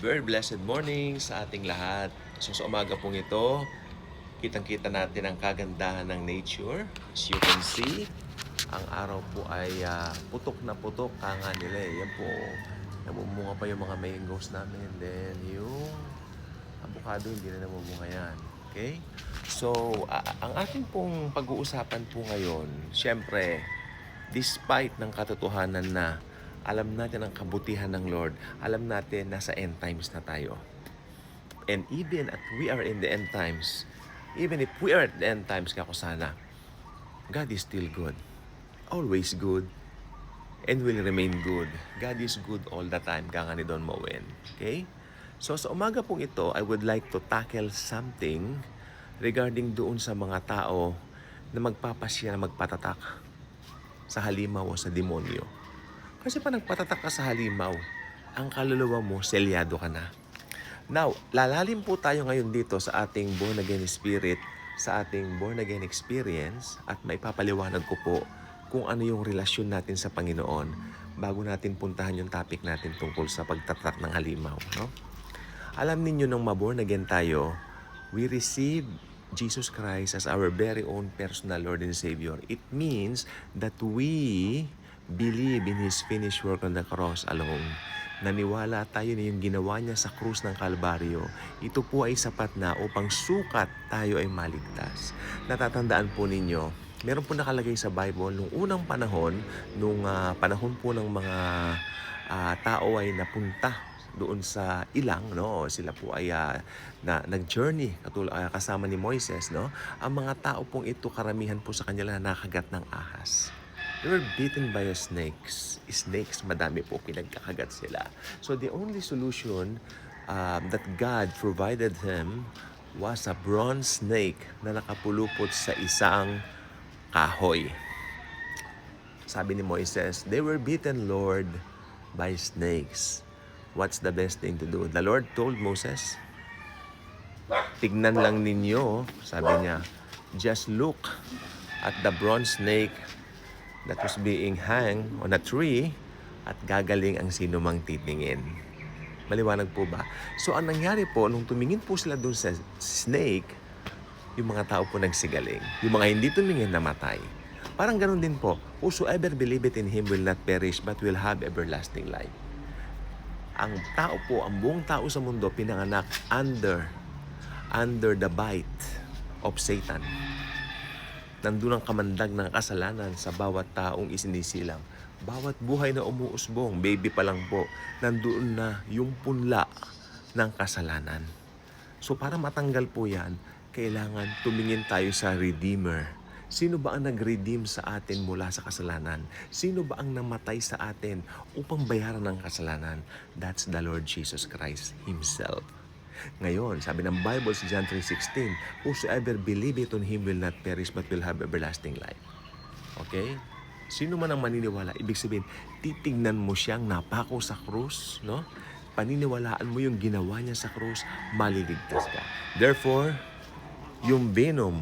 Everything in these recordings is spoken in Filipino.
Very blessed morning sa ating lahat. So sa umaga pong ito, kitang-kita natin ang kagandahan ng nature. As you can see, ang araw po ay putok na putok nga nila eh. Yan po, namumunga pa yung mga mangoes namin. Then yung avocado, hindi na namumunga yan. Okay? So, ang ating pong pag-uusapan po ngayon, syempre, despite ng katotohanan na alam natin ang kabutihan ng Lord, alam natin nasa end times na tayo. And even at we are in the end times, even if we are at the end times, kako sana, God is still good. Always good. And will remain good. God is good all the time, kanga ni Don Moen. Okay? So sa umaga pong ito, I would like to tackle something regarding doon sa mga tao na magpapasya na magpatatak sa halimaw o sa demonyo. Kasi pa nagpatatak ka sa halimaw, ang kaluluwa mo, selyado ka na. Now, lalalim po tayo ngayon dito sa ating born again spirit, sa ating born again experience, at maipapaliwanag ko po kung ano yung relasyon natin sa Panginoon bago natin puntahan yung topic natin tungkol sa pagtatak ng halimaw. No? Alam ninyo nung maborn again tayo, we receive Jesus Christ as our very own personal Lord and Savior. It means that we believe in His finished work on the cross alone. Naniwala tayo na yung ginawa niya sa krus ng Kalbaryo. Ito po ay sapat na upang sukat tayo ay maligtas. Natatandaan po ninyo, meron po nakalagay sa Bible nung unang panahon, nung panahon po ng mga tao ay napunta doon sa ilang, no? Sila po ay nag-journey kasama ni Moises, no? Ang mga tao pong ito, karamihan po sa kanila nakagat ng ahas. They were bitten by snakes. Snakes, madami po, pinagkakagat sila. So the only solution that God provided him was a bronze snake na nakapulupot sa isang kahoy. Sabi ni Moises, they were bitten, Lord, by snakes. What's the best thing to do? The Lord told Moses, tignan lang ninyo, sabi niya, just look at the bronze snake that was being hung on a tree at gagaling ang sino mang titingin. Maliwanag po ba? So, ang nangyari po, nung tumingin po sila doon sa snake, yung mga tao po nagsigaling. Yung mga hindi tumingin, namatay. Parang ganun din po, whosoever believeth in Him will not perish but will have everlasting life. Ang tao po, ang buong tao sa mundo, pinanganak under the bite of Satan. Nandun ang kamandag ng kasalanan sa bawat taong isinisilang. Bawat buhay na umuusbong, baby pa lang po, nandoon na yung punla ng kasalanan. So para matanggal po yan, kailangan tumingin tayo sa Redeemer. Sino ba ang nag-redeem sa atin mula sa kasalanan? Sino ba ang namatay sa atin upang bayaran ng kasalanan? That's the Lord Jesus Christ Himself. Ngayon, sabi ng Bible sa John 3:16, whosoever believeth on Him will not perish but will have everlasting life. Okay? Sino man ang maniniwala, ibig sabihin, titignan mo siyang napako sa krus, no? Paniniwalaan mo yung ginawa niya sa krus, maliligtas ka. Therefore, yung venom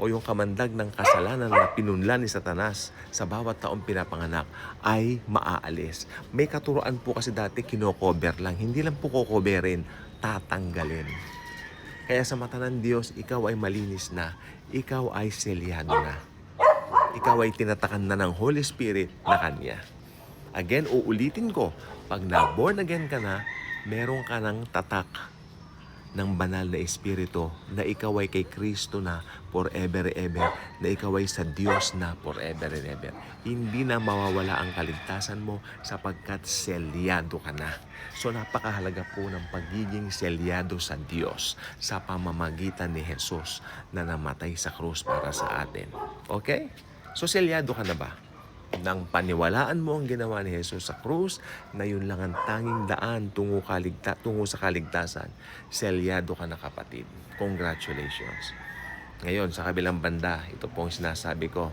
o yung kamandag ng kasalanan na pinunlan ni Satanas sa bawat taong pinapanganak ay maaalis. May katuroan po kasi dati kinocover lang. Hindi lang po kokoberin, tatanggalin. Kaya sa mata ng Diyos, ikaw ay malinis na. Ikaw ay selyado na. Ikaw ay tinatakan na ng Holy Spirit na Kanya. Again, uulitin ko, pag na-born again ka na, meron ka ng tatak ng banal na Espiritu na ikaw ay kay Kristo na forever and ever, na ikaw ay sa Diyos na forever and ever. Hindi na mawawala ang kaligtasan mo sapagkat selyado ka na. So napakahalaga po ng pagiging selyado sa Diyos sa pamamagitan ni Jesus na namatay sa krus para sa atin. Okay? So selyado ka na ba? Nang paniwalaan mo ang ginawa ni Jesus sa krus, na yun lang ang tanging daan tungo sa kaligtasan, selyado ka na, kapatid. Congratulations. Ngayon, sa kabilang banda, ito po ang sinasabi ko.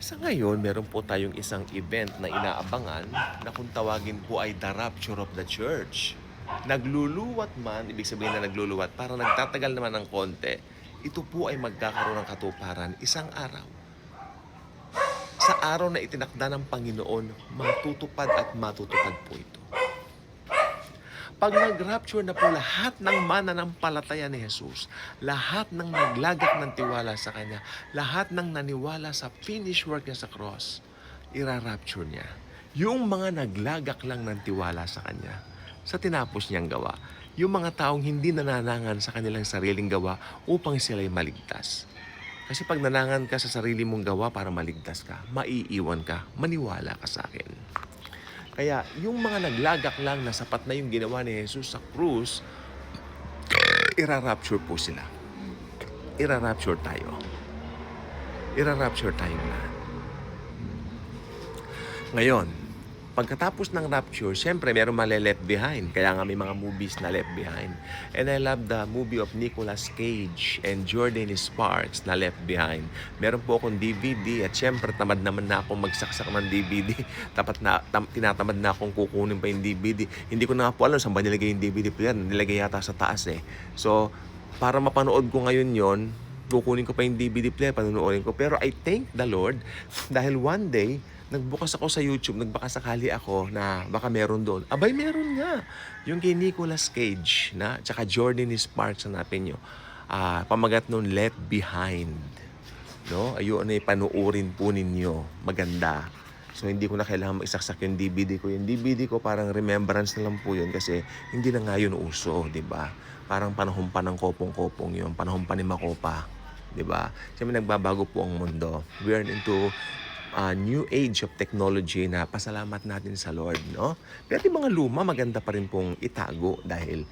Sa ngayon, meron po tayong isang event na inaabangan na kung tawagin po ay the rapture of the church. Nagluluwat man, ibig sabihin na nagluluwat, para nagtatagal naman ng konti, ito po ay magkakaroon ng katuparan isang araw. Sa araw na itinakda ng Panginoon, matutupad at matutupad po ito. Pag nag-rapture na po lahat ng mananampalataya ni Jesus, lahat ng naglagak ng tiwala sa Kanya, lahat ng naniwala sa finish work niya sa cross, ira-rapture niya. Yung mga naglagak lang ng tiwala sa Kanya, sa tinapos niyang gawa, yung mga taong hindi nananangan sa kanilang sariling gawa upang sila'y maligtas. Kasi pag nanangan ka sa sarili mong gawa para maligtas ka, maiiwan ka, maniwala ka sa akin. Kaya yung mga naglagak lang na sapat na yung ginawa ni Jesus sa krus, ira-rapture po sila. Ira-rapture tayo. Ira-rapture tayong lahat. Ngayon, pagkatapos ng rapture, syempre meron mali-left behind. Kaya nga may mga movies na left behind. And I love the movie of Nicolas Cage and Jordan Sparks na Left Behind. Meron po akong DVD at syempre tamad naman na akong magsaksak ng DVD. Tinatamad na akong kukunin pa yung DVD. Hindi ko na nga po alam saan ba nilagay yung DVD po yan. Nilagay yata sa taas eh. So, para mapanood ko ngayon yon, kukunin ko pa yung DVD player, panunoodin ko. Pero I thank the Lord dahil one day, nagbukas ako sa YouTube, nagbakasakali ako na baka meron doon. Abay, meron nga. Yung kay Nicolas Cage, na, tsaka Jordan Sparks, hanapin nyo. Pamagat nun, Left Behind. No? Ayun na panuorin po ninyo. Maganda. So, hindi ko na kailangan maisaksak yung DVD ko. Yung DVD ko, parang remembrance na lang po yun kasi hindi na nga yun uso, di ba? Parang panahon pa ng kopong-kopong yun. Panahon pa ni Makopa. Di ba? Siyempre, nagbabago po ang mundo. We are into new age of technology na pasalamat natin sa Lord, no? Pero yung mga luma, maganda pa rin pong itago dahil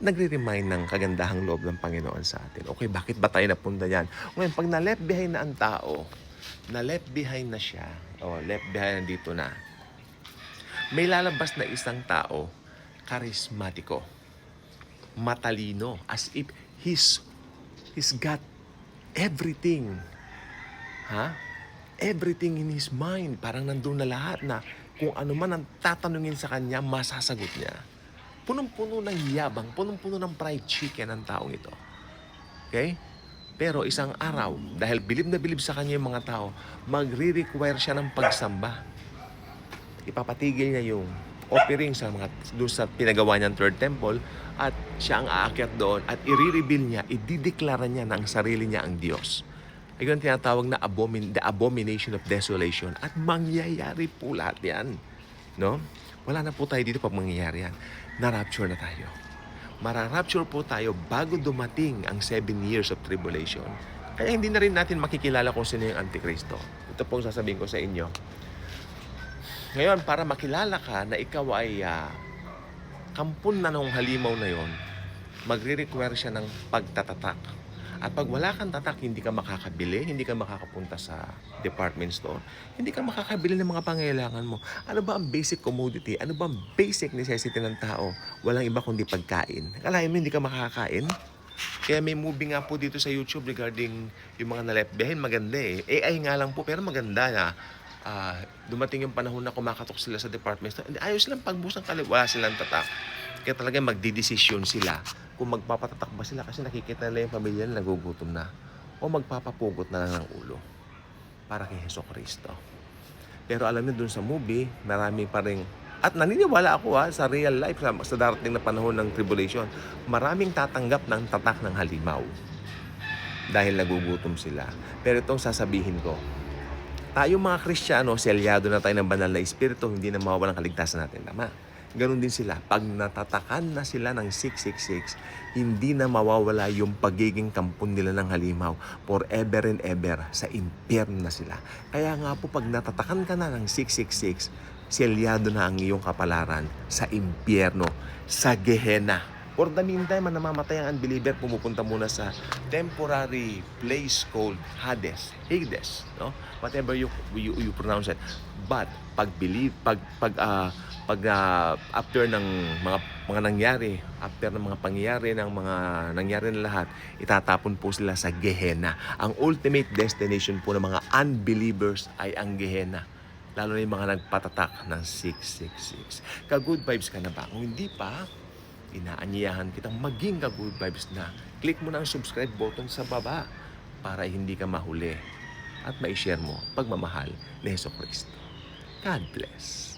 nagre-remind ng kagandahang loob ng Panginoon sa atin. Okay, bakit ba tayo napunta yan? Ngayon, pag na-left behind na ang tao, na-left behind na siya, left behind dito na, may lalabas na isang tao, karismatiko, matalino, as if he's got everything. Everything in his mind. Parang nandun na lahat na kung ano man ang tatanungin sa kanya, masasagot niya. Punong-puno ng yabang, punong-puno ng fried chicken ang taong ito. Okay? Pero isang araw, dahil bilib na bilib sa kanya yung mga tao, magre-require siya ng pagsamba. Ipapatigil niya yung offering doon sa pinagawa niyang third temple at siya ang aakyat doon at i-reveal niya, idideklara niya na ang sarili niya ang Diyos. Ayun ang tinatawag na the abomination of desolation. At mangyayari po lahat yan. No? Wala na po tayo dito pag mangyayari yan. Na-rapture na tayo. Mara-rapture po tayo bago dumating ang 7 years of tribulation. Kaya hindi na rin natin makikilala kung sino yung Antikristo. Ito pong sasabihin ko sa inyo. Ngayon, para makilala ka na ikaw ay kampun na nung halimaw na yon, magre-require siya ng pagtatatak. At pag wala kang tatak, hindi ka makakabili, hindi ka makakapunta sa department store, hindi ka makakabili ng mga pangailangan mo. Ano ba ang basic commodity? Ano ba ang basic necessity ng tao? Walang iba kundi pagkain. Akalain mo hindi ka makakain? Kaya may movie nga po dito sa YouTube regarding yung mga na-left behind. Maganda eh. AI nga lang po, pero maganda na. Dumating yung panahon na kumakatok sila sa department store. Ayos lang pagbusang wala silang tatak. Kaya talagang magdidesisyon sila kung magpapatatak ba sila kasi nakikita nila yung pamilya na nagugutom na o magpapapugot na lang ng ulo para kay Jesucristo. Pero alam niyo dun sa movie, marami pa rin, at naniniwala ako sa real life, sa darating na panahon ng tribulation, maraming tatanggap ng tatak ng halimaw dahil nagugutom sila. Pero itong sasabihin ko, tayong mga Kristiyano, selyado na tayo ng banal na Espiritu, hindi na mawawalan kaligtasan natin. Tama? Ganon din sila. Pag natatakan na sila ng 666, hindi na mawawala yung pagiging kampon nila ng halimaw. Forever and ever, sa impyerno na sila. Kaya nga po, pag natatakan ka na ng 666, selyado na ang iyong kapalaran sa impyerno, sa Gehenna. For the meantime, namamatay ang unbeliever, pumupunta muna sa temporary place called Hades. No? Whatever you pronounce it. But after ng mga nangyari, after ng mga pangyayari ng mga nangyari na lahat, itatapon po sila sa Gehenna. Ang ultimate destination po ng mga unbelievers ay ang Gehenna. Lalo na yung mga nagpatatak ng 666. Ka-good vibes ka na ba? Kung hindi pa, inaanyayahan kitang maging ka-good vibes na. Click mo na ang subscribe button sa baba para hindi ka mahuli at ma-share mo pagmamahal ni Jesucristo. God bless.